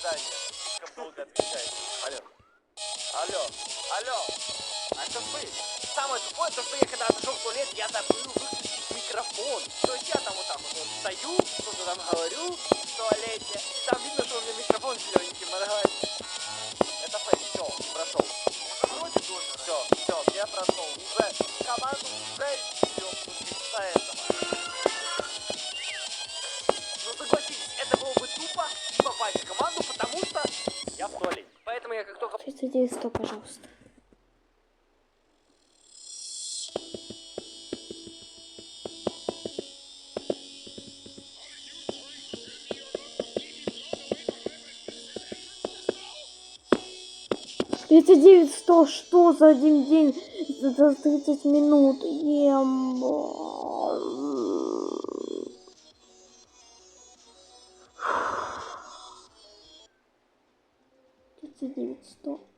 свидания. Слишком долго отвечаете. Алло. Алло. Алло. А что вы? Самое тупое, то, что я когда зашел в туалет, я забыл выключить микрофон. То есть я там вот так вот стою, что-то там говорю в туалете, и там видно, что у меня микрофон зелененький моргает. Это фейк, все, прошел. Вроде тоже. Все, я прошел. Уже команду Фрейд ёбнутый из-за этого. Ну согласитесь, это было бы тупо не попасть в команду, потому что я в туалете. Поэтому я как только... 39-100, пожалуйста. Тридцать девять 100, что за один день, за 30 минут, тридцать девять 100.